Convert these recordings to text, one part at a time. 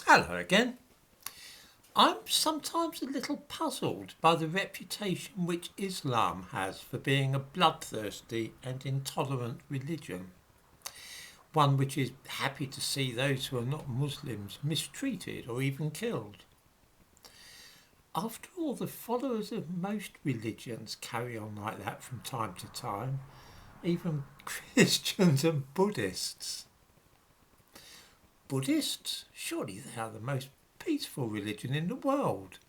Hello again. I'm sometimes a little puzzled by the reputation which Islam has for being a bloodthirsty and intolerant religion, one which is happy to see those who are not Muslims mistreated or even killed. After all, the followers of most religions carry on like that from time to time, even Christians and Buddhists. Buddhists? Surely they are the most peaceful religion in the world.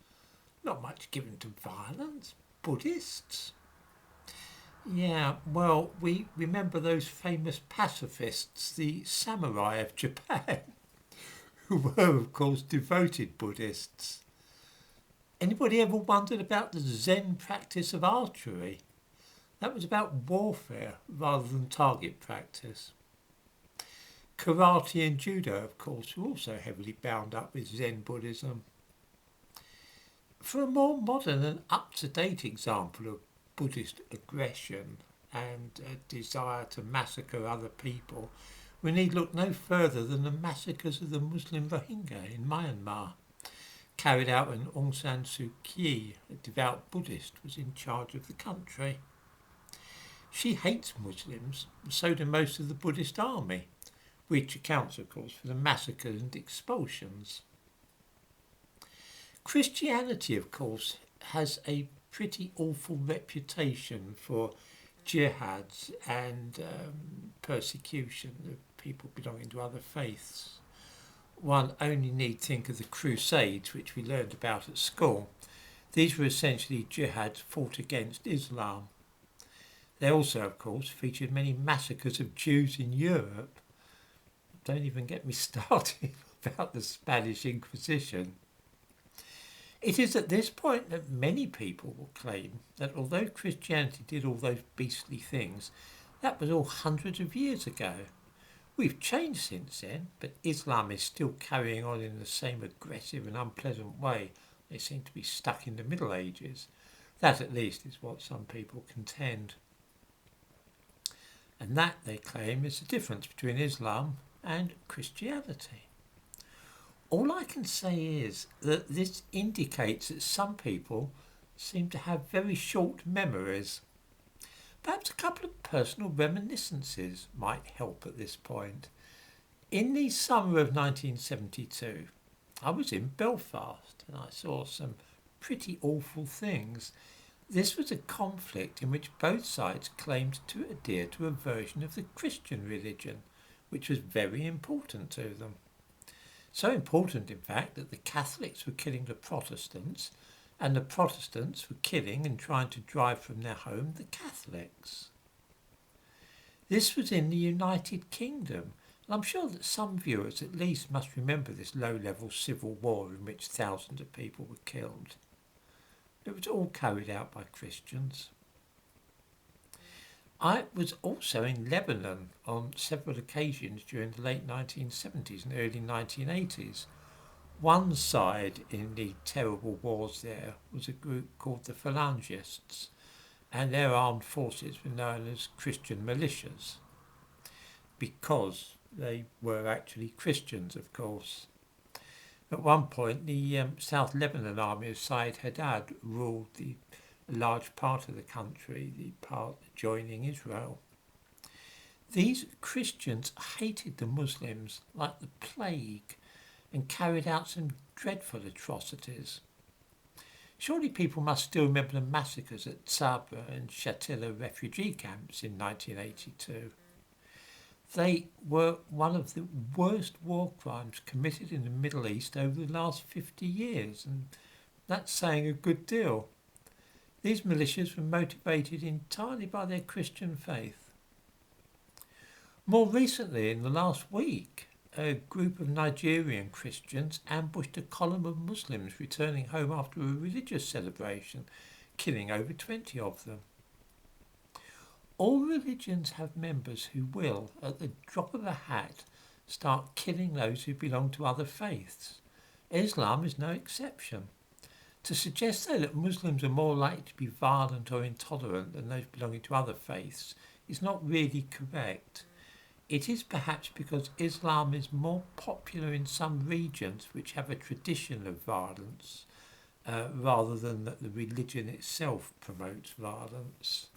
Not much given to violence. Buddhists? Yeah, well, we remember those famous pacifists, the samurai of Japan, who were, of course, devoted Buddhists. Anybody ever wondered about the Zen practice of archery? That was about warfare rather than target practice. Karate and judo, of course, were also heavily bound up with Zen Buddhism. For a more modern and up-to-date example of Buddhist aggression and a desire to massacre other people, we need look no further than the massacres of the Muslim Rohingya in Myanmar, carried out when Aung San Suu Kyi, a devout Buddhist, was in charge of the country. She hates Muslims, and so do most of the Buddhist army, which accounts, of course, for the massacres and expulsions. Christianity, of course, has a pretty awful reputation for jihads and persecution of people belonging to other faiths. One only need think of the Crusades, which we learned about at school. These were essentially jihads fought against Islam. They also, of course, featured many massacres of Jews in Europe. Don't even get me started about the Spanish Inquisition. It is at this point that many people will claim that although Christianity did all those beastly things, that was all hundreds of years ago. We've changed since then, but Islam is still carrying on in the same aggressive and unpleasant way. They seem to be stuck in the Middle Ages. That at least is what some people contend. And that, they claim, is the difference between Islam and Christianity. All I can say is that this indicates that some people seem to have very short memories. Perhaps a couple of personal reminiscences might help at this point. In the summer of 1972, I was in Belfast and I saw some pretty awful things. This was a conflict in which both sides claimed to adhere to a version of the Christian religion, which was very important to them. So important, in fact, that the Catholics were killing the Protestants and the Protestants were killing and trying to drive from their home the Catholics. This was in the United Kingdom, and I'm sure that some viewers at least must remember this low-level civil war in which thousands of people were killed. It was all carried out by Christians. I was also in Lebanon on several occasions during the late 1970s and early 1980s. One side in the terrible wars there was a group called the Phalangists, and their armed forces were known as Christian militias, because they were actually Christians, of course. At one point, the South Lebanon army of Said Haddad ruled a large part of the country, the part joining Israel. These Christians hated the Muslims like the plague and carried out some dreadful atrocities. Surely people must still remember the massacres at Sabra and Shatila refugee camps in 1982. They were one of the worst war crimes committed in the Middle East over the last 50 years, and that's saying a good deal. These militias were motivated entirely by their Christian faith. More recently, in the last week, a group of Nigerian Christians ambushed a column of Muslims returning home after a religious celebration, killing over 20 of them. All religions have members who will, at the drop of a hat, start killing those who belong to other faiths. Islam is no exception. To suggest, though, that Muslims are more likely to be violent or intolerant than those belonging to other faiths is not really correct. It is perhaps because Islam is more popular in some regions which have a tradition of violence rather than that the religion itself promotes violence.